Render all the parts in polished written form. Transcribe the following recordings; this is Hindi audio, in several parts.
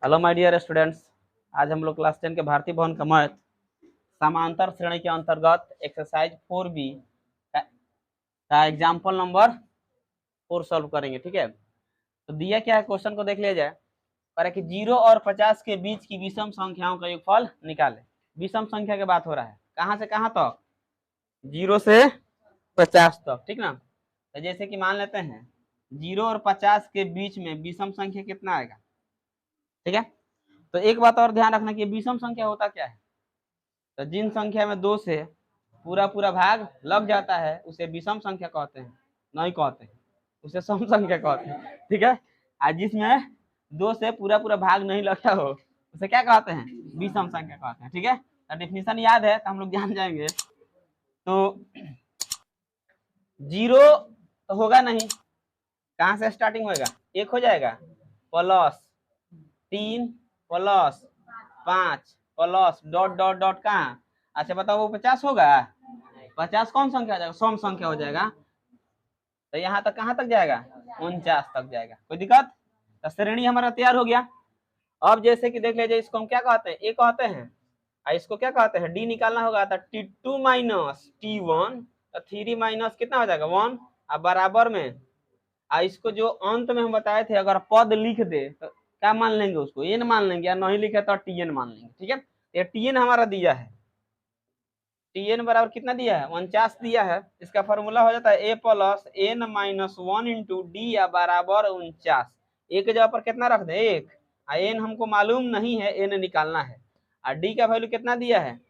हेलो माय डियर स्टूडेंट्स, आज हम लोग क्लास 10 के भारतीय भवन का मैथ समांतर श्रेणी के अंतर्गत एक्सरसाइज 4B का एग्जाम्पल नंबर 4 सॉल्व करेंगे। ठीक है, तो दिया क्या है, क्वेश्चन को देख लिया जाए। पर कि 0 और 50 के बीच की विषम संख्याओं का योगफल निकाले। विषम संख्या की बात हो रहा है, कहाँ से कहाँ तक? 0 से 50 तक। ठीक ना, तो जैसे कि मान लेते हैं 0 और 50 के बीच में विषम संख्या कितना आएगा। ठीक है, तो एक बात और ध्यान रखना कि विषम संख्या होता क्या है, तो जिन संख्या में 2 से पूरा पूरा भाग लग जाता है उसे विषम संख्या कहते हैं, नहीं कहते हैं उसे सम संख्या कहते हैं। ठीक है, आज जिसमें 2 से पूरा पूरा भाग नहीं लगता हो उसे क्या कहते हैं, विषम संख्या कहते हैं। ठीक है, तो डेफिनेशन याद है तो हम लोग जान जाएंगे। तो 0 तो होगा नहीं, कहाँ से स्टार्टिंग होगा, 1 हो जाएगा, plus 3 plus 5 plus dot dot dot कहाँ। अच्छा बताओ, वो 50 होगा? 50 कौन संख्या हो जाएगा, सम संख्या हो जाएगा। तो यहाँ तक कहाँ तक जाएगा, 49 तक जाएगा। कोई दिक्कत? तो श्रेणी हमारा तैयार हो गया। अब जैसे कि देख लीजिए, इसको हम क्या कहते हैं, ए कहते हैं, और इसको क्या कहते हैं, डी निकालना होगा। तो T2 माइनस T1, तो 3 माइनस कितना हो जाएगा 1, और बराबर में इसको जो अंत में हम बताए थे, अगर पद लिख दे तो क्या मान लेंगे, उसको एन मान लेंगे, या नहीं लिखे तो टीएन मान लेंगे। ठीक है, ये टीएन हमारा दिया है, टीएन बराबर कितना दिया है, 49 दिया है। इसका फॉर्मूला हो जाता है a plus N minus 1 into d या बराबर 49। ए के जगह पर कितना रख दे, 1, एन हमको मालूम नहीं है, एन निकालना है। और डी का वैल्यू कितना दिया है,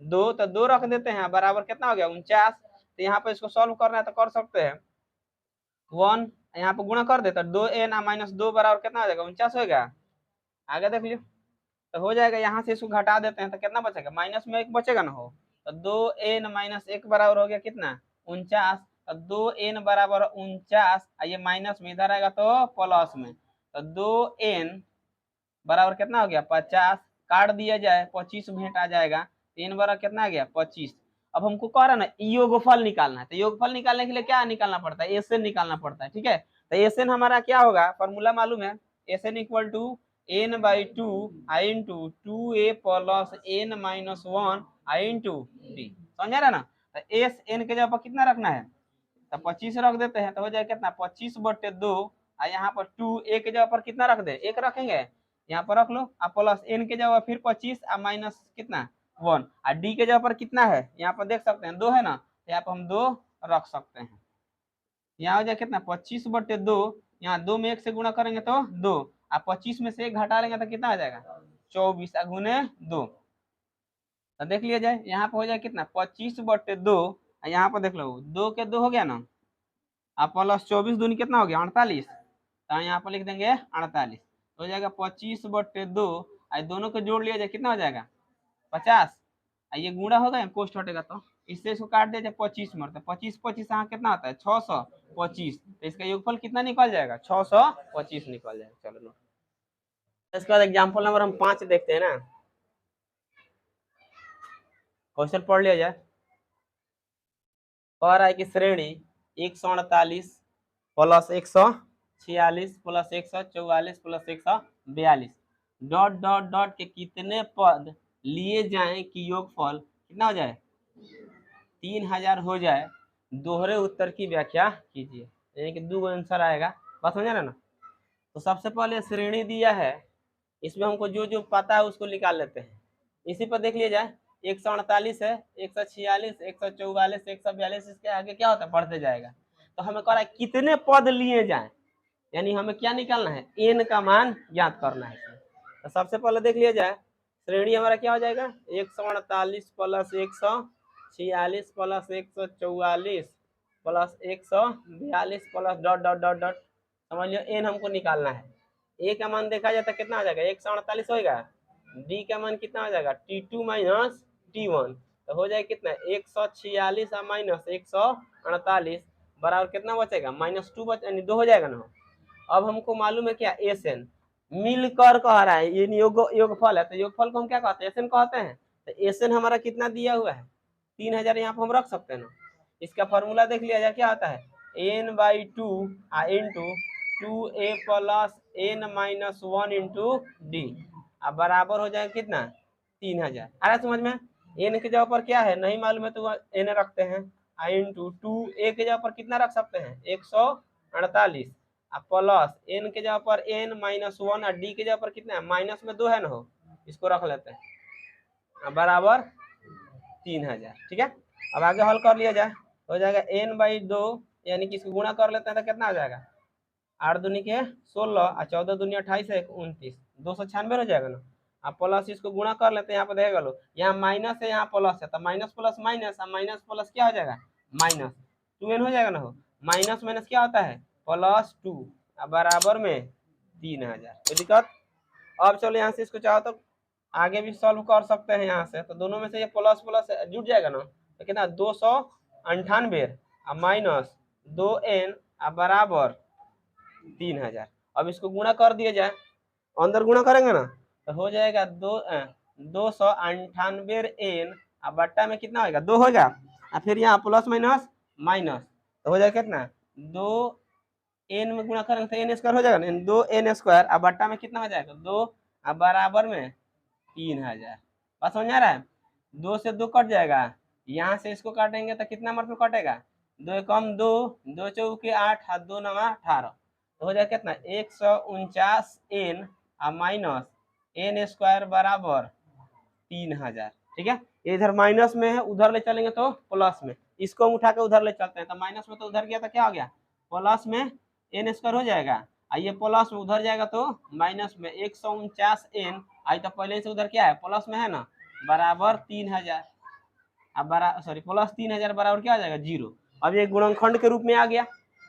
2, तो 2 रख देते हैं, बराबर कितना हो गया 49। तो यहाँ पे इसको सॉल्व करना है तो कर सकते हैं, 1 यहाँ पे गुणा कर दे तो 2n माइनस 2 बराबर कितना हो जाएगा, 49 होगा। आगे देख लियो, तो हो जाएगा। यहाँ से इसको घटा देते हैं तो कितना बचेगा, माइनस में 1 बचेगा ना हो, तो 2n माइनस 1 बराबर हो गया कितना, 49। तो 2n बराबर 49, ये माइनस में इधर आएगा तो प्लस में, तो 2n बराबर कितना हो गया 50। काट दिया जाए, 25 भेंट आ जाएगा, n बराबर कितना आ गया 25। अब हमको कह रहा है ना योगफल निकालना है, तो योगफल निकालने के लिए क्या निकालना पड़ता है, एसएन निकालना पड़ता है। ठीक है, तो एसएन हमारा क्या होगा, फॉर्मूला मालूम है, SN equal to n by 2 आई into 2a plus n minus 1 आई इंटू डी। समझा रहा ना, तो एस एन के जगह पर कितना रखना है, तो 25 रख देते हैं, तो हो जाएगा कितना 25/2, और यहाँ पर 2 a के जगह पर कितना रख दे, 1 रखेंगे, यहाँ पर रख लो, प्लस n के जगह फिर 25 और माइनस कितना 1, और डी के जगह पर कितना है, यहाँ पर देख सकते हैं 2 है ना, यहाँ पर हम 2 रख सकते हैं। यहाँ हो जाए कितना 25/2, यहाँ 2 में 1 से गुणा करेंगे तो 2, और 25 में से 1 घटा लेंगे तो कितना आ जाएगा 24 गुने 2। तो देख लिया जाए, यहाँ पर हो जाए कितना 25/2, यहाँ पर देख लो 2 के 2 हो गया ना, आप प्लस 24 दूनी कितना हो गया 48, तो यहाँ पर लिख देंगे 48, हो जाएगा 25/2, दोनों को जोड़ लिया जाए कितना हो जाएगा 50, ये गुणा होगा, कोष्ट हटेगा तो इससे इसको काट दिया जाए 25 मरता, 25 25 यहाँ कितना आता है 625, तो इसका योगफल कितना निकल जाएगा 625 निकल जाएगा। चलो इसके बाद एग्जाम्पल नंबर हम 5 देखते हैं ना, क्वेश्चन पढ़ लिया जाए। कह रहा है कि श्रेणी 148 plus 146 plus 144 plus 142 dot dot dot के कितने पद लिए जाएं कि योगफल कितना हो जाए 3000 हो जाए, दोहरे उत्तर की व्याख्या कीजिए। यानी कि 2 आंसर आएगा, बात समझा ना। तो सबसे पहले श्रेणी दिया है, इसमें हमको जो जो पता है उसको निकाल लेते हैं। इसी पर देख लिया जाए, 148 है, 146 144 142, इसके आगे क्या होता है बढ़ते जाएगा। तो हमें कह रहा है कितने पद लिए जाएं, यानी हमें क्या निकालना है, एन का मान ज्ञात करना है। तो सबसे पहले देख लिया जाए, श्रेणी हमारा क्या हो जाएगा 148 plus 146 plus 144 plus 142 plus dot dot dot dot, समझ लियो एन हमको निकालना है। ए का मान देखा जाए तो कितना हो जाएगा 148 होगा, डी का मान कितना हो जाएगा T2 माइनस T1, तो हो जाएगा कितना 146 माइनस 148 बराबर कितना बचेगा -2 यानी 2 हो जाएगा ना। अब हमको मालूम है क्या एसएन मिलकर कह रहा है, ये योगफल है, तो योगफल को हम क्या कहते हैं एसएन कहते हैं। तो एसएन हमारा कितना दिया हुआ है 3000, यहाँ पर हम रख सकते हैं ना। इसका फॉर्मूला देख लिया जाए, क्या आता है n/2 into 2a plus n minus 1 into D. अब बराबर हो जाएगा कितना 3000। आ रहा समझ में? n के जगह पर क्या है नहीं मालूम है तो n रखते हैं, इंटू 2a के जगह पर कितना रख सकते हैं 148, प्लस n के जगह पर n माइनस 1 और d के जगह पर कितना है माइनस में 2 है ना, हो इसको रख लेते हैं बराबर 3000। ठीक है, अब आगे हल कर लिया जाए, हो जाएगा n/2 यानी कि इसको गुणा कर लेते हैं तो कितना आ जाएगा 8 दूनी के 16 और 14 दूनी 28 है 29, 296 हो जाएगा ना। अब प्लस इसको गुणा कर लेते हैं, यहाँ पे देखेगा लो यहाँ माइनस है यहाँ प्लस है तो minus plus minus, minus plus क्या हो जाएगा माइनस 2n हो जाएगा ना, हो माइनस माइनस क्या होता है +2 बराबर में 3000। कोई दिक्कत? अब चलो यहाँ से इसको चाहो तो आगे भी सॉल्व कर सकते हैं यहाँ से, तो दोनों में से ये प्लस प्लस जुट जाएगा ना, तो कितना 298 माइनस 2n बराबर 3000। अब इसको गुणा कर दिया जाए, अंदर गुणा करेंगे ना तो हो जाएगा 298n और बट्टा में कितना होगा 2 होगा, और फिर यहाँ प्लस माइनस माइनस तो हो जाएगा कितना 2n में गुणा करेंगे तो n स्क्वायर हो जाएगा ना, 2n स्क्वायर और बट्टा में कितना हो जाएगा 2 बराबर में 3000। बात समझ आ रहा है? 2 से 2 कट जाएगा, यहाँ से इसको काटेंगे तो कितना मतलब कटेगा 2 कम 2, 2 चौके 8 और 2 नवा 18 तो हो जाएगा कितना 149n माइनस n स्क्वायर बराबर 3000। ठीक है, इधर माइनस में है उधर ले चलेंगे तो प्लस में, इसको हम उठा के उधर ले चलते हैं तो माइनस में तो उधर गया तो क्या हो गया प्लस में n स्क्वायर हो जाएगा, ये प्लस में उधर जाएगा तो माइनस में 149n आई तो पहले से उधर क्या है प्लस में है ना बराबर 3000। अब प्लस 3000 बराबर क्या आ जाएगा 0। अब ये गुणनखंड के रूप में आ गया,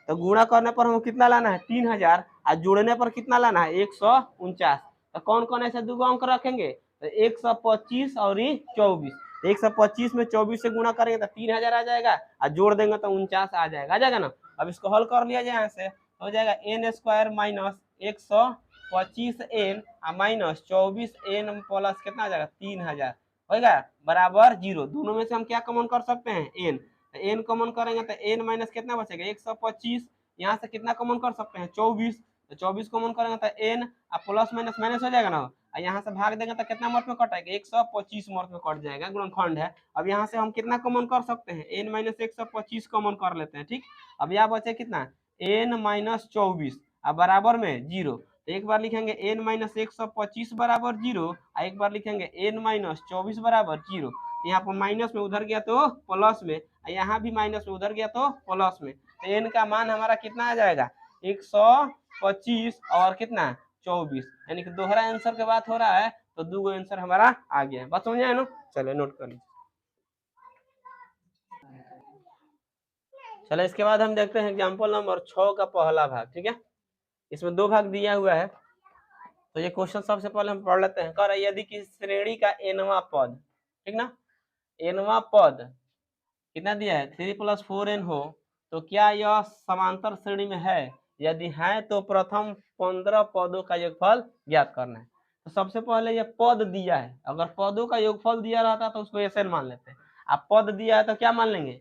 तो गुणा करने पर हमको कितना लाना है 3000 और जोड़ने पर कितना लाना है 149। तो कौन कौन ऐसे दो अंक रखेंगे तो 125 और 24, 125 में 24 से गुणा करेंगे तो 3000 आ जाएगा और जोड़ देंगे तो 49 आ जाएगा ना। अब इसको हल कर लिया जाए, यहाँ से हो जाएगा n square minus 125n minus 24n plus कितना आ जाएगा 3000 होगा बराबर 0। दोनों में से हम क्या कॉमन कर सकते हैं n, n कॉमन करेंगे तो n माइनस कितना बचेगा 125, यहाँ से कितना कॉमन कर सकते हैं 24, तो 24 कॉमन करेंगे तो n प्लस माइनस माइनस हो जाएगा ना, यहाँ से भाग देंगे तो कितना मर्थ में कटेगा 125 मर्थ में कट जाएगा, गुणनखंड है। अब यहाँ से हम कितना कॉमन कर सकते हैं n माइनस 125 कॉमन कर लेते हैं। ठीक, अब यहाँ बचे कितना n माइनस 24 बराबर में 0, तो एक बार लिखेंगे n माइनस 125 बराबर 0, एक बार लिखेंगे n माइनस 24 बराबर 0। यहाँ पर माइनस में उधर गया तो प्लस में, यहाँ भी माइनस में उधर गया तो प्लस में, तो n का मान हमारा कितना आ जाएगा 125 और कितना 24, यानी कि दोहरा आंसर के बात हो रहा है तो दो आंसर हमारा आ गया है। बात समझ आए ना? चलो नोट कर लीजिए। चलो इसके बाद हम देखते हैं एग्जाम्पल नंबर 6 का पहला भाग। ठीक है, इसमें 2 भाग दिया हुआ है, तो ये क्वेश्चन सबसे पहले हम पढ़ लेते हैं। कह रहा है यदि किसी श्रेणी का nवां पद, ठीक ना, nवां पद कितना दिया है 3 + 4n हो तो क्या यह समांतर श्रेणी में है, यदि है तो प्रथम 15 पदों का योगफल ज्ञात करना है। तो सबसे पहले ये पद दिया है, अगर पदों का योगफल दिया रहता तो उसको ऐसे मान लेते हैं, अब पद दिया है तो क्या मान लेंगे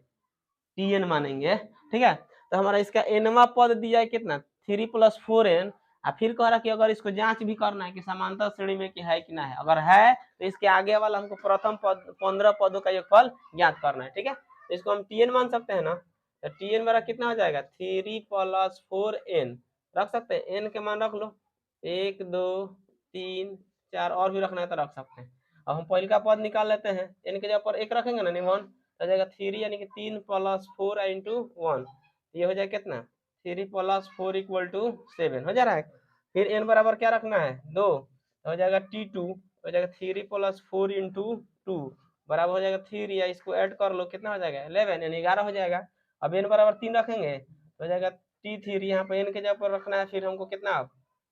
tn मानेंगे। ठीक है, तो हमारा इसका nवां पद दिया है कितना 3 + 4n, फिर कह रहा कि अगर इसको जांच भी करना है कि समांतर श्रेणी में कि है कि ना है, अगर है तो इसके आगे वाला हमको प्रथम पद 15 पदों का योगफल ज्ञात करना है। ठीक है, तो इसको हम tn मान सकते हैं ना, तो tn मेरा कितना हो जाएगा 3 + 4n रख सकते हैं, n के मान रख लो 1 2 3 4 और भी रखना है तो रख सकते हैं। अब हम पहले का पद निकाल लेते हैं, n के जगह पर 1 रखेंगे ना 1 हो जाएगा 3 यानी कि 3 + 4 × 1, ये हो जाएगा कितना 3 + 4 = 7 हो जा रहा है। फिर n बराबर क्या रखना है 2, हो जाएगा t2 हो जाएगा 3 + 4 × 2 बराबर हो जाएगा 3, या इसको ऐड कर लो कितना हो जाएगा 11 यानी 11 हो जाएगा। अब n बराबर 3 रखेंगे हो जाएगा t3, यहाँ पर n के जगह पर रखना है, फिर हमको कितना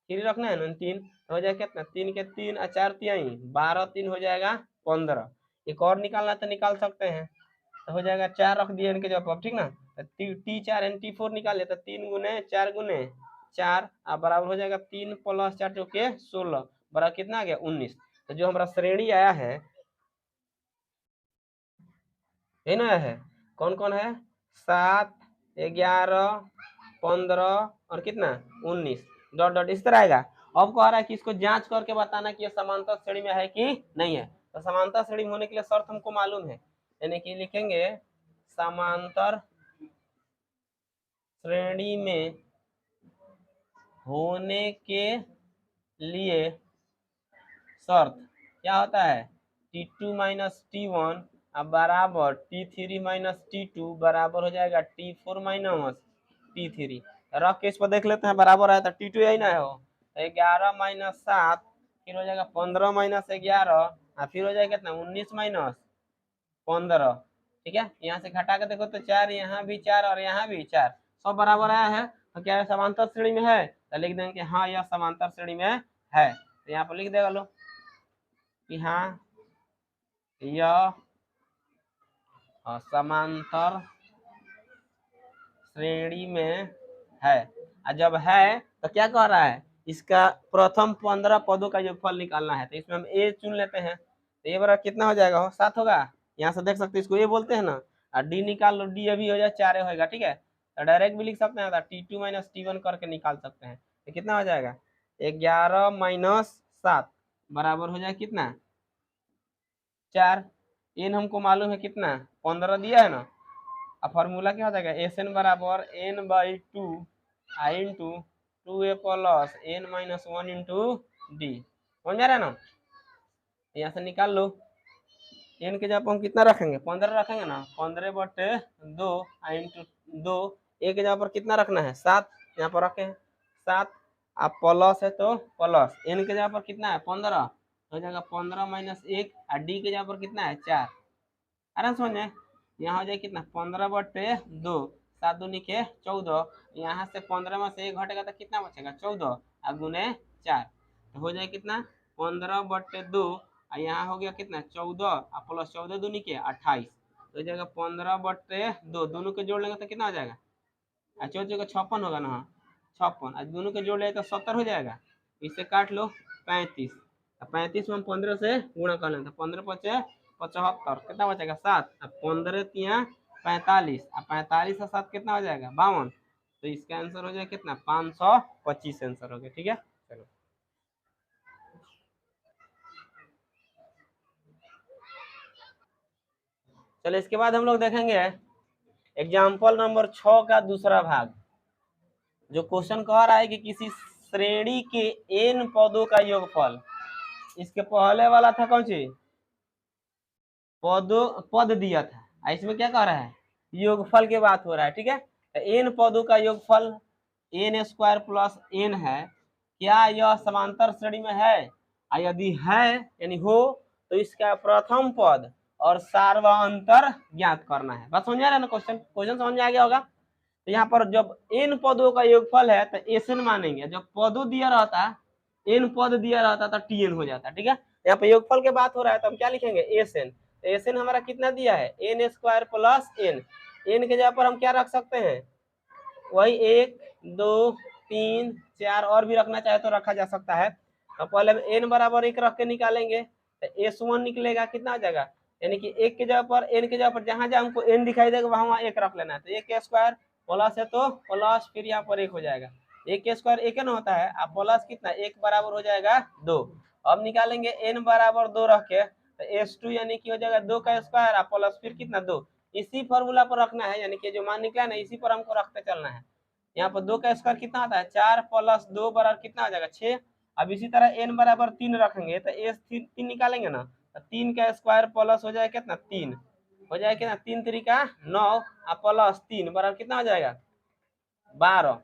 3 रखना है ना 3, हो जाएगा कितना 3 के 3 और 4 तिहाई 12, 3 हो जाएगा 15। एक और निकालना तो निकाल सकते हैं, तो हो जाएगा 4 रख दिए इनके जवाब, ठीक ना, t4 एंड t4 निकाल ले तो 3 गुने 4 गुने 4 बराबर हो जाएगा 3 + 4 जो के 16 बराबर कितना आ गया 19। तो जो हमारा श्रेणी आया है ये ना है कौन कौन है 7 11 15 और कितना 19 डॉट डॉट इस तरह आएगा। अब कह रहा है कि इसको जांच करके बताना कि ये समांतर श्रेणी में है कि नहीं है। तो समांतर श्रेणी में होने के लिए शर्त हमको मालूम है, यानी कि लिखेंगे समांतर श्रेणी में होने के लिए शर्त क्या होता है, T2 माइनस T1 अब बराबर T3 माइनस T2 बराबर हो जाएगा T4 माइनस T3। रख के इस पर देख लेते हैं, बराबर है तो T2 यही ना हो, 11 माइनस 7 फिर हो जाएगा 15 माइनस 11 फिर हो जाएगा कितना 19 माइनस 15। ठीक है, यहाँ से घटा के देखो तो 4, यहाँ भी 4 और यहाँ भी 4, सब बराबर आया है। तो क्या है समांतर श्रेणी में है, तो लिख देंगे हाँ यह समांतर श्रेणी में है। तो यहाँ पर लिख देगा लो कि हाँ यह समांतर श्रेणी में है। और जब है तो क्या कह रहा है, इसका प्रथम 15 पदों का योगफल निकालना है। तो इसमें हम ए चुन लेते हैं, तो ए बराबर कितना हो जाएगा, हो 7 होगा। यहाँ से देख सकते हैं, इसको ए बोलते हैं ना, और डी निकाल लो, डी अभी हो जाए 4 होगा। ठीक है, तो डायरेक्ट भी लिख सकते हैं, T2 माइनस T1 करके निकाल सकते हैं। तो कितना हो जाएगा 11 माइनस 7 बराबर हो जाए कितना 4। एन हमको मालूम है कितना 15 दिया है ना। अब फॉर्मूला क्या हो जाएगा, एस एन बराबर एन बाई 2 आई into 2a plus N minus 1 into D. समझ आ रहा है ना, यहाँ से निकाल लो। एन के जगह हम कितना रखेंगे 15 रखेंगे ना, 15/2 आई इंटू 2। ए के जगह पर कितना रखना है 7, यहाँ पर रखे हैं 7। आप प्लस है तो प्लस, एन के जगह पर कितना है 15 हो जाएगा 15 माइनस 1 और डी के जगह पर कितना है 4। आराम समझ में, यहाँ हो जाए कितना 15/2, 7 दूनी के 14, यहाँ से 15 में से 1 घटेगा तो कितना बचेगा 14 और गुने 4, तो हो जाए कितना 15/2 और यहाँ हो गया कितना 14 और प्लस 14 दूनी के 28, तो हो जाएगा 15/2। दोनों के जोड़ लेंगे तो कितना हो जाएगा 14 का 56 होगा ना, 56 और दोनों के जोड़ लेंगे तो 70 हो जाएगा। इससे काट लो 35, 35 में हम 15 से गुणा कर लेंगे, 15×5 = 75, कितना बचेगा 7, 15 × 45 और 45 से 7 कितना हो जाएगा 52। तो इसका आंसर हो जाएगा कितना 525 आंसर हो गया। ठीक है, चलो चलो इसके बाद हम लोग देखेंगे एग्जाम्पल नंबर 6 का दूसरा भाग, जो क्वेश्चन कह रहा है कि किसी श्रेणी के n पदों का योगफल। इसके पहले वाला था कौन सी पद दिया था, इसमें क्या कह रहा है योगफल की बात हो रहा है। ठीक है, तो n पदों का योगफल n² प्लस n है, क्या यह समांतर श्रेणी में है, और यदि है यानी हो तो इसका प्रथम पद और सार्वंतर ज्ञात करना है। बात समझ आ रहा है ना, क्वेश्चन समझ में आ गया होगा। तो यहाँ पर जब n पदों का योगफल है तो Sn मानेंगे, जब पदों दिया रहता n पद दिया रहता तो Tn हो जाता। ठीक है, यहाँ पे योगफल की बात हो रहा है तो हम क्या लिखेंगे Sn। तो Sn हमारा कितना दिया है n² प्लस n, n के जगह पर हम क्या रख सकते हैं वही 1 2 3 4 और भी रखना चाहे तो रखा जा सकता है। तो पहले हम n बराबर 1 रख के निकालेंगे तो S1 निकलेगा, कितना हो जाएगा यानी कि एक के जगह पर n के जगह पर जहां जहां हमको n दिखाई देगा वहां 1 रख लेना है। तो 1² प्लस है तो प्लस, फिर यहाँ पर 1 हो जाएगा, 1² 1 न होता है, अब प्लस कितना 1 बराबर हो जाएगा 2। अब निकालेंगे n बराबर 2 रख के तो S2 यानी कि हो जाएगा 2 का स्क्वायर प्लस फिर कितना 2, इसी फॉर्मूला पर रखना है, यानी कि जो मान निकला ना इसी पर हमको रखते चलना है। यहाँ पर 2 का स्क्वायर कितना आता है 4 प्लस 2 बराबर कितना हो जाएगा 6। अब इसी तरह n बराबर 3 रखेंगे तो S 3 निकालेंगे ना, तो 3 का स्क्वायर प्लस हो जाएगा कितना 3, हो जाएगा कितना 3 3 का 9 प्लस 3 बराबर कितना हो जाएगा 12।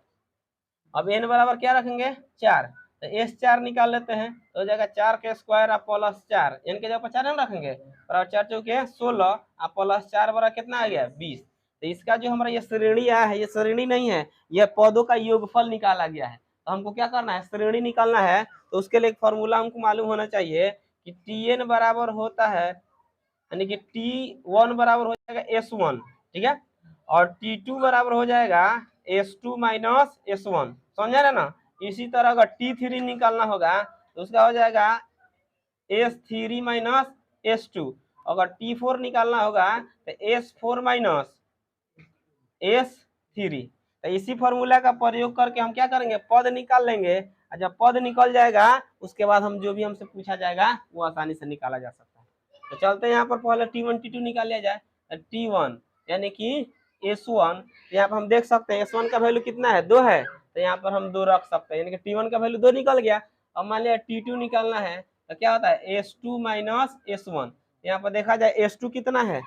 अब n बराबर क्या रखेंगे 4, तो S4 निकाल लेते हैं तो हो जाएगा 4 के स्क्वायर प्लस 4, n के जगह पर 4 रखेंगे और 4 चौके 16 प्लस 4 बराबर कितना आ गया 20। तो इसका जो हमारा ये श्रेणी आया है ये श्रेणी नहीं है, यह पदों का योगफल निकाला गया है। तो हमको क्या करना है श्रेणी निकालना है, तो उसके लिए एक फॉर्मूला हमको मालूम होना चाहिए कि Tn बराबर होता है, यानी कि T1 बराबर हो जाएगा S1। ठीक है, और T2 बराबर हो जाएगा S2 माइनस S1। समझा रहे ना, इसी तरह अगर T3 निकालना होगा तो उसका हो जाएगा S3 माइनस S2। अगर T4 निकालना होगा तो S4 माइनस S3। तो इसी फॉर्मूला का प्रयोग करके हम क्या करेंगे, पद निकाल लेंगे। और जब पद निकल जाएगा उसके बाद हम जो भी हमसे पूछा जाएगा वो आसानी से निकाला जा सकता है। तो चलते हैं यहाँ पर पहले T1 T2 निकाल लिया जाए। तो T1 यानी कि S1, यहाँ पर हम देख सकते हैं S1 का वैल्यू कितना है, 2 है, तो यहाँ पर हम 2 रख सकते हैं, यानी कि T1 का वैल्यू 2 निकल गया। अब मान लिया T2 निकालना है तो क्या होता है S2 माइनस S1। यहाँ पर देखा जाए S2 कितना है,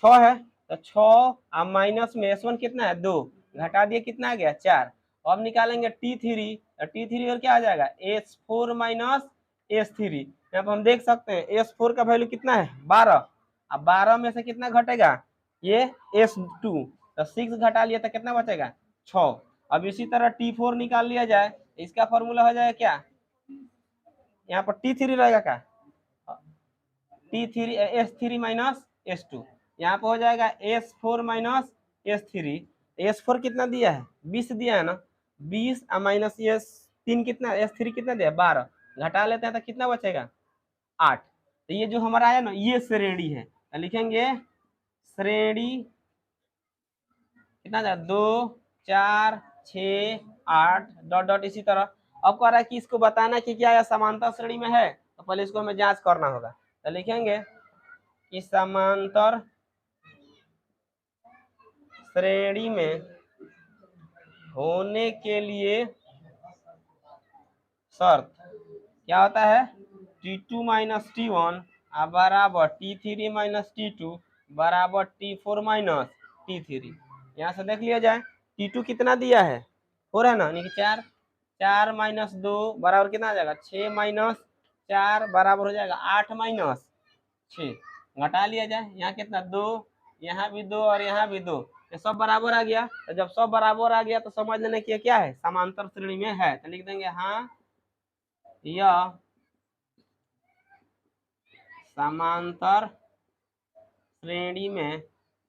6 है, तो 6 अब माइनस में S1 कितना है, 2, घटा दिए कितना आ गया, 4। अब निकालेंगे T3, तो T3 और क्या आ जाएगा S4 माइनस S3। यहाँ पर हम देख सकते हैं S4 का वैल्यू कितना है, 12। अब 12 में से कितना घटेगा, ये S2, तो 6 घटा लिया तो कितना बचेगा, 6। अब इसी तरह T4 निकाल लिया जाए, इसका फॉर्मूला हो जाएगा क्या, यहाँ पर T3 रहेगा क्या, T3 S3 माइनस S2, यहाँ पे हो जाएगा S4 माइनस S3। S4 कितना दिया है, 20 दिया है ना, 20 माइनस S3 कितना, S3 कितना दिया है, 12, घटा लेते हैं तो कितना बचेगा, 8। तो ये जो हमारा आया ना ये श्रेणी है, तो लिखेंगे श्रेणी कितना जाए, 2 4 6 8 डॉट डॉट इसी तरह। अब कह रहा है कि इसको बताना कि क्या यह समांतर श्रेणी में है, तो पहले इसको हमें जांच करना होगा। तो लिखेंगे कि समांतर श्रेणी में होने के लिए शर्त क्या होता है, T2 माइनस T1 बराबर T3 माइनस T2 बराबर T4 माइनस T3। यहाँ से देख लिया जाए T2 कितना दिया है, 4 है ना, यानी कि 4, 4 माइनस 2 बराबर कितना आ जाएगा, 6 माइनस 4 बराबर हो जाएगा 8 माइनस 6। घटा लिया जाए, यहाँ कितना 2, यहाँ भी 2 और यहाँ भी 2, ये सब बराबर आ गया। तो जब सब बराबर आ गया तो समझ लेना कि क्या है, समांतर श्रेणी में है। तो लिख देंगे हाँ यह समांतर श्रेणी में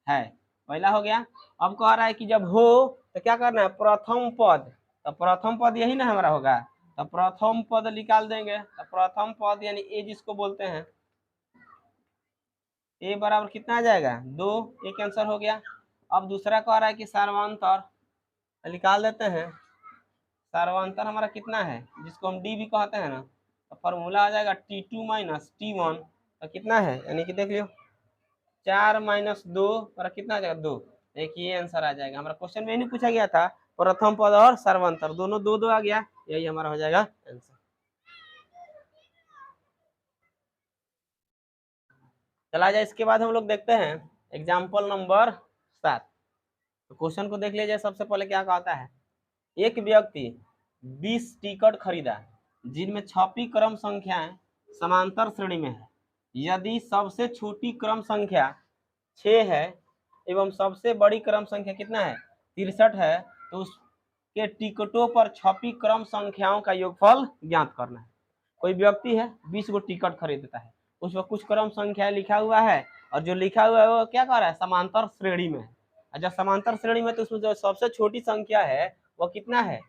है, पहला हो गया। अब कह रहा है कि जब हो तो क्या करना है, प्रथम पद, तो प्रथम पद यही ना हमारा होगा, तो प्रथम पद निकाल देंगे। तो प्रथम पद यानी ए जिसको बोलते हैं, ए बराबर कितना आ जाएगा, 2, एक आंसर हो गया। अब दूसरा कह रहा है कि सर्वांतर, निकाल देते हैं। सर्वांतर हमारा कितना है, जिसको हम डी भी कहते हैं ना, तो फॉर्मूला आ जाएगा T2 माइनस T1, तो कितना है, यानी कि देख लियो 4 माइनस 2 और कितना आ जाएगा, 2। एक ये आंसर आ जाएगा। हमारा क्वेश्चन में यही पूछा गया था, प्रथम पद और सर्वांतर दोनों 2 2 आ गया, यही हमारा हो जाएगा आंसर। चला जाए, इसके बाद हम लोग देखते हैं एग्जाम्पल नंबर 7। तो क्वेश्चन को देख लीजिए। सबसे पहले क्या कहता है, एक व्यक्ति 20 टिकट खरीदा जिनमें छपी क्रम संख्याएं समांतर श्रेणी में है। यदि सबसे छोटी क्रम संख्या 6 है एवं सबसे बड़ी क्रम संख्या कितना है, 63 है, तो उसके टिकटों पर छपी क्रम संख्याओं का योगफल ज्ञात करना है। कोई व्यक्ति है 20 गो टिकट खरीदता है, उसमें कुछ क्रम संख्या लिखा हुआ है और जो लिखा हुआ है वो क्या कर रहा है, समांतर श्रेणी में है। जब समांतर श्रेणी में तो उसमें जो सबसे छोटी संख्या है वो कितना है,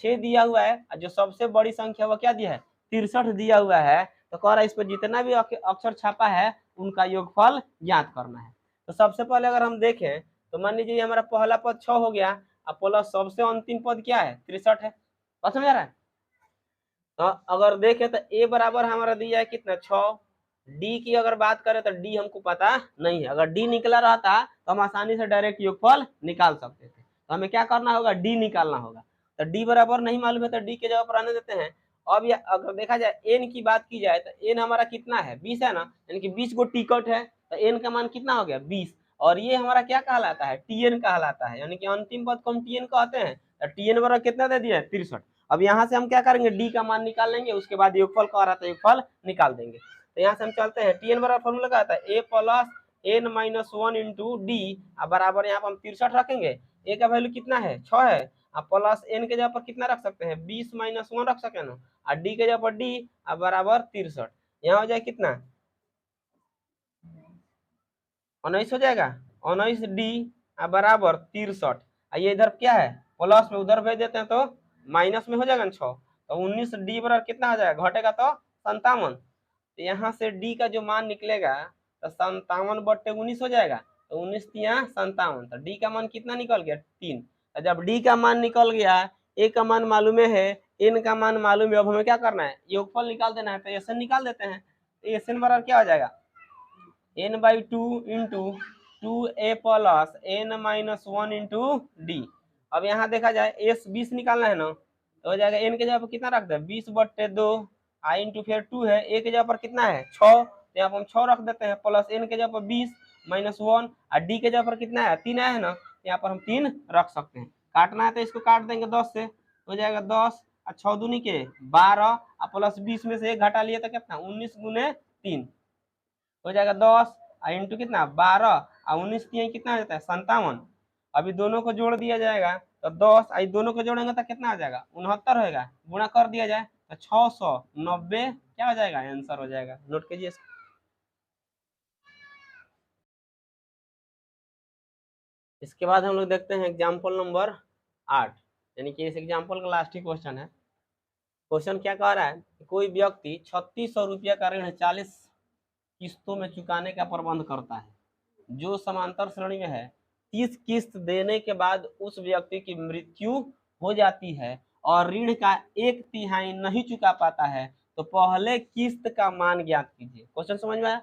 6 दिया हुआ है, और जो सबसे बड़ी संख्या वो क्या दिया है, 63 दिया हुआ है। तो कह रहा है इस पर जितना भी अक्षर छपा है उनका योगफल ज्ञात करना है। तो सबसे पहले अगर हम देखें तो मान लीजिए हमारा पहला पद 6 हो गया, अब प्लस सबसे अंतिम पद क्या है, 63 है। बात समझ आ रहा है। तो अगर देखें तो ए बराबर हमारा दिया है कितना, 6। डी की अगर बात करें तो डी हमको पता नहीं है, अगर डी निकला रहता तो हम आसानी से डायरेक्ट योगफल निकाल सकते थे। तो हमें क्या करना होगा, डी निकालना होगा। तो डी बराबर नहीं मालूम है तो डी के जगह पर आने देते हैं। अब ये अगर देखा जाए एन की बात की जाए तो एन हमारा कितना है, 20 है ना, यानी कि 20 गो टिकट है, तो एन का मान कितना हो गया, 20। और ये हमारा क्या कहलाता है, टीएन कहलाता है, यानी कि अंतिम पद को हम टीएन कहते हैं। तो टीएन बराबर कितना दे दिया है, 63। अब यहाँ से हम क्या करेंगे, डी का मान निकाल लेंगे, उसके बाद योगफल कह रहा था योगफल निकाल देंगे। तो यहाँ से हम चलते हैं, टीएन बराबर फॉर्मूला क्या आता है, a plus N minus 1 into d बराबर यहाँ पर हम 63 रखेंगे। ए का वैल्यू कितना है, 6 है, अब प्लस एन के जगह पर कितना रख सकते हैं, 20 माइनस 1 रख सकते हैं ना, और डी के जगह पर डी बराबर 63। यहाँ हो जाए कितना, 19 हो जाएगा, 19 डी बराबर 63। ये इधर क्या है, प्लस में उधर भेज देते हैं तो माइनस में हो जाएगा ना 6, तो 19 डी बराबर कितना हो जाएगा, घटेगा तो 57। तो यहाँ से डी का जो मान निकलेगा तो 57/19 हो जाएगा, तो 19 यहाँ 57, तो डी का मान कितना निकल गया, 3। तो जब डी का मान निकल गया, ए का मान मालूम है, एन का मान मालूम है, अब हमें क्या करना है, योगफल निकाल देना है। तो एसएन निकाल देते हैं। तो एसएन बराबर क्या हो जाएगा, n/2 into 2a plus n-1 into D. अब यहाँ देखा जाए एस 20 निकालना है ना, तो हो जाएगा एन के जगह पर कितना रख दे, 20/2 आई इंटू फिर 2 है, ए के जगह पर कितना है 6, तो यहाँ पर हम 6 रख देते हैं, प्लस एन के जगह पर 20 -1 और डी के जगह पर कितना है 3 आया है ना, यहाँ पर हम 3 रख सकते हैं। काटना है तो इसको काट देंगे 10 से, हो जाएगा 10 और 6 दूनी के 12 और प्लस 20 में से 1 घटा लिए तो कितना 19 गुने 3 हो जाएगा 10 इंटू कितना 12 और 19 कितना हो जाता है 57। अभी दोनों को जोड़ दिया जाएगा तो 10 आई दोनों को जोड़ेंगे तो कितना आ जाएगा 69 होगा, गुणा कर दिया जाए तो 690 क्या हो जाएगा, आंसर हो जाएगा। नोट कीजिए। इसके बाद हम लोग देखते हैं एग्जाम्पल नंबर 8, यानी कि इस एग्जाम्पल का लास्ट ही क्वेश्चन है। क्वेश्चन क्या कह रहा है, कोई व्यक्ति 3600 रुपया का ऋण 40 किस्तों में चुकाने का प्रबंध करता है, जो समांतर श्रेणी में है। 30 किस्त देने के बाद उस व्यक्ति की मृत्यु हो जाती है और ऋण का 1/3 नहीं चुका पाता है, तो पहले किस्त का मान ज्ञात कीजिए। क्वेश्चन समझ में आया।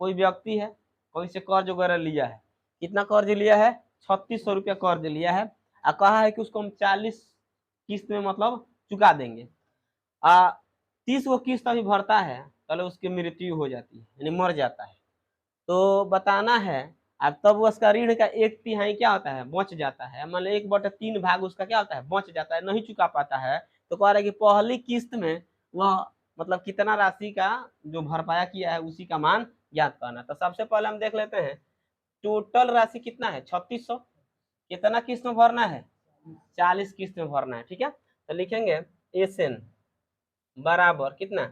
कोई व्यक्ति है, कोई से कर्ज वगैरह लिया है, कितना कर्ज लिया है 3600 रुपया कर्ज लिया है, और कहा है कि उसको हम 40 किस्त में मतलब चुका देंगे। 30 वो किस्त अभी भरता है, पहले उसकी मृत्यु हो जाती है, यानी मर जाता है। तो बताना है, अब तब उसका ऋण का 1/3 क्या होता है बच जाता है, मान लो 1/3 भाग उसका क्या होता है बच जाता है, नहीं चुका पाता है। तो कह रहा है कि पहली किस्त में वह मतलब कितना राशि का जो भरपाया किया है उसी का मान ज्ञात करना। तो सबसे पहले हम देख लेते हैं टोटल राशि कितना है 3600, कितना किस्त में भरना है 40 किस्त में भरना है, ठीक है। तो लिखेंगे एसएन बराबर कितना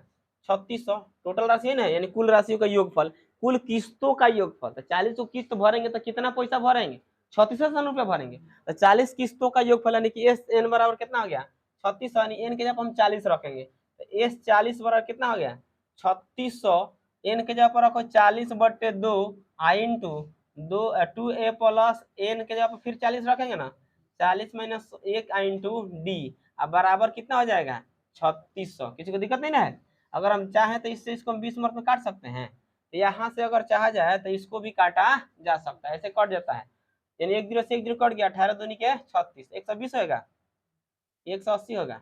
3600 टोटल राशि है ना, यानी कुल राशियों का योगफल, कुल किस्तों का योगफल। तो 40 किस्त भरेंगे तो कितना पैसा भरेंगे 3600 रुपया भरेंगे। तो 40 किस्तों का योगफल यानी कि एस एन बराबर कितना हो गया 3600, यानी एन के जगह हम 40 रखेंगे तो एस 40 बराबर कितना हो गया 3600, एन के जगह पर रखो 40/2 आई इंटू 2a प्लस एन के जगह पर फिर 40 रखेंगे ना, 40 - 1 आई इंटू डी, अब बराबर कितना हो जाएगा 3600। किसी को दिक्कत नहीं ना है। अगर हम चाहें तो इससे इसको हम 20 मार्क में काट सकते हैं, तो यहाँ से अगर चाहा जाए तो इसको भी काटा जा सकता है, ऐसे कट जाता है, यानी 1 0 से 1 0 कट गया, 18 दूनी के 36, 120 होगा 180 होगा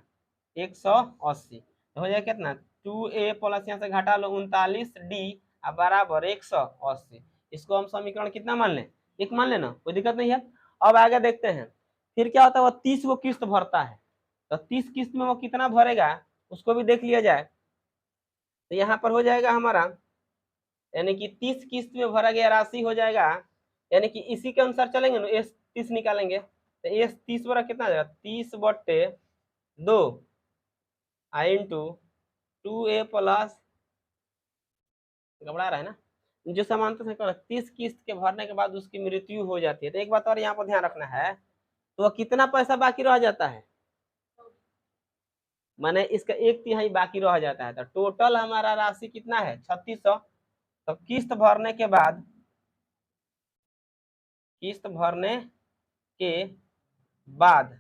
180, तो हो जाएगा कितना 2a प्लस यहाँ से घटा लो 39d बराबर 180। इसको हम समीकरण कितना मान लें 1 मान लेना, कोई दिक्कत नहीं है। अब आगे देखते हैं फिर क्या होता है, वो 30 वो किस्त भरता है, तो 30 किस्त में वो कितना भरेगा उसको भी देख लिया जाए। तो यहाँ पर हो जाएगा हमारा, यानी कि 30 किस्त में भरा गया राशि हो जाएगा, यानी कि इसी के अनुसार चलेंगे ना, एस 30 निकालेंगे तो एस 30 बड़ा कितना आ जाएगा 30/2 आई इंटू 2a प्लस, घबरा रहा है ना, जो समांतर से 30 किस्त के भरने के बाद उसकी मृत्यु हो जाती है। तो एक बात और यहाँ पर ध्यान रखना है, तो कितना पैसा बाकी रह जाता है, माने इसका 1/3 बाकी रह जाता है। तो टोटल हमारा राशि कितना है 3600। तो किस्त भरने के बाद, किस्त भरने के बाद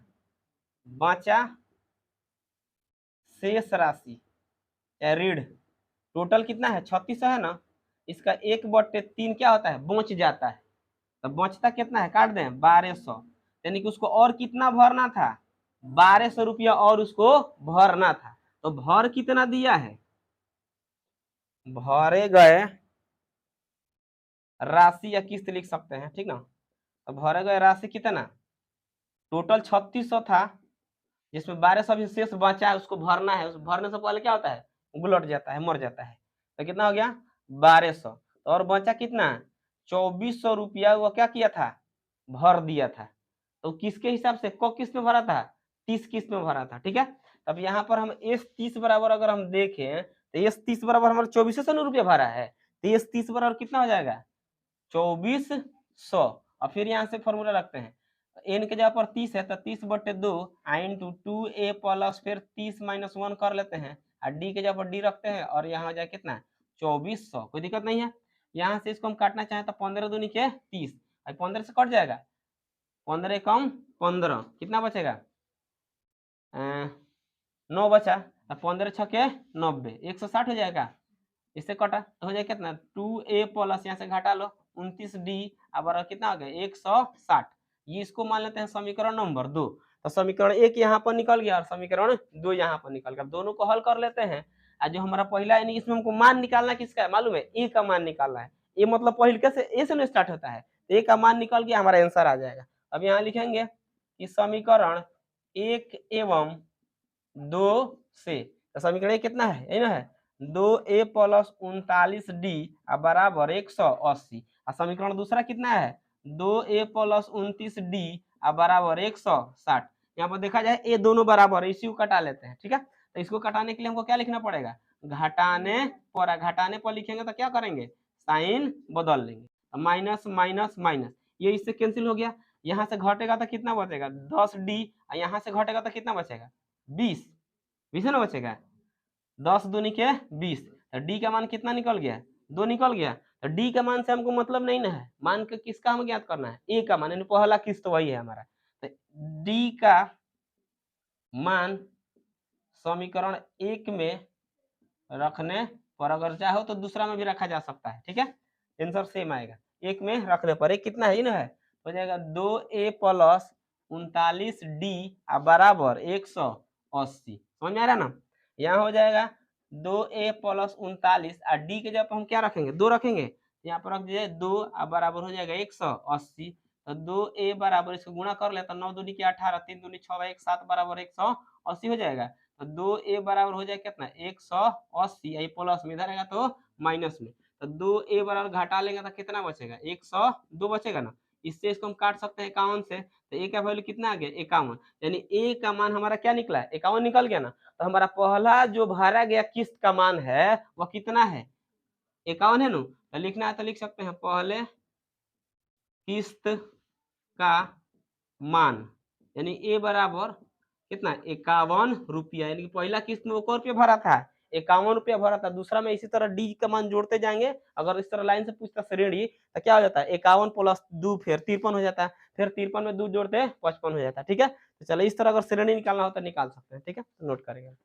बचा शेष राशि या ऋण, टोटल कितना है 3600 है ना, इसका 1/3 क्या होता है बच जाता है। तो बचता कितना है काट दें 1200, यानी कि उसको और कितना भरना था 1200 रुपया और उसको भरना था। तो भर कितना दिया है, भरे गए राशि या किस्त लिख सकते हैं, ठीक ना। तो भरे गए राशि कितना, टोटल 3600 था, जिसमें 1200 भी शेष बचा है उसको भरना है। उस भरने से पहले क्या होता है उलट जाता है, मर जाता है। तो कितना हो गया 1200, तो और बचा कितना 2400 रुपया वो क्या किया था भर दिया था। तो किसके हिसाब से को किस्त में भरा था 30 किस्त में भरा था, ठीक है। तब यहाँ पर हम एस 30 बराबर अगर हम देखें तो एस 30 बराबर हमारा 2400 रुपया भरा है, तो एस 30 बराबर कितना हो जाएगा 2400। और फिर यहाँ से फॉर्मूला रखते हैं, एन के जगह पर 30 है तो 30/2 इंटू 2a प्लस फिर 30 - 1 कर लेते हैं, और डी के जगह पर डी रखते हैं, और यहाँ हो जाए कितना 2400, कोई दिक्कत नहीं है। यहाँ से इसको हम काटना चाहें तो 15 दूनी के 30, 15 से कट जाएगा 15 कम 15 कितना बचेगा? 9 बचा। 15 छके 90, 160 हो जाएगा। इससे कटा तो हो जाएगा कितना? 2a प्लस यहाँ से घटा लो 29d अब कितना हो गया? 160। ये इसको मान लेते हैं समीकरण नंबर 2। तो समीकरण 1 यहाँ पर निकल गया और समीकरण 2 यहाँ पर निकल गया। दोनों को हल कर लेते हैं। आज जो हमारा पहला यानी इसमें हमको मान निकालना किसका है मालूम है? ए का मान निकालना है। ए मतलब पहले कैसे ए से स्टार्ट होता है, ए का मान निकल गया हमारा आंसर आ जाएगा। अब यहाँ लिखेंगे कि समीकरण 1 एवं 2 से, तो समीकरण कितना है ना है 2a प्लस 39d बराबर 180। और समीकरण दूसरा कितना है? 2a प्लस 29d बराबर 160। यहाँ पर देखा जाए ए दोनों बराबर है, इसी को कटा लेते हैं। ठीक है, तो इसको कटाने के लिए हमको क्या लिखना पड़ेगा? घटाने पर। घटाने पर लिखेंगे तो क्या करेंगे? साइन बदल लेंगे। माइनस माइनस माइनस, ये इससे कैंसिल हो गया। यहाँ से घटेगा तो कितना बचेगा? 10d। यहाँ से घटेगा तो कितना बचेगा? 20। 20 है ना बचेगा। 10 दूनी के 20। तो डी का मान कितना निकल गया? 2 निकल गया। तो डी का मान से हमको मतलब नहीं ना है, मान के किसका हम ज्ञात करना है? ए का मान, यानी पहला किस्त तो वही है हमारा। तो डी का मान समीकरण 1 में रखने पर, अगर चाहो तो दूसरा में भी रखा जा सकता है। ठीक है, आंसर सेम आएगा। 1 में रखने पर एक कितना है ना है हो जाएगा 2a प्लस 39d बराबर 180। समझ में आ रहा है ना? यहाँ हो जाएगा 2a प्लस 39 और डी के जब हम क्या रखेंगे? 2 रखेंगे। यहाँ पर रख दीजिए 2 बराबर हो जाएगा 180। तो 2a बराबर इसको गुणा कर ले तो 9 दूनी की 18, 3 दूनी 6, 1 7 बराबर 180 हो जाएगा। तो 2a बराबर हो जाएगा कितना? 180। ये प्लस में इधर आएगा तो माइनस में। तो 2a बराबर घटा लेंगे तो कितना बचेगा? 102 बचेगा ना। इससे इसको हम काट सकते हैं 51 से। तो a का वैल्यू कितना आ गया? 51। यानी a का मान हमारा क्या निकला है? 51 निकल गया ना। तो हमारा पहला जो भरा गया किस्त का मान है वह कितना है? 51 है ना। तो लिखना है तो लिख सकते हैं पहले किस्त का मान, यानी ए बराबर कितना? 51 रुपया। यानी कि पहला किस्त में वो कौ रुपया भरा था? 51 रुपया भरा था। दूसरा में इसी तरह डी का मान जोड़ते जाएंगे। अगर इस तरह लाइन से पूछता श्रेणी तो क्या हो जाता है? 51 प्लस 2 फिर 53 हो जाता है। फिर 53 में 2 जोड़ते 55 हो जाता है। ठीक है, तो चलो इस तरह अगर श्रेणी निकालना हो तो निकाल सकते हैं। ठीक है, नोट करेंगे।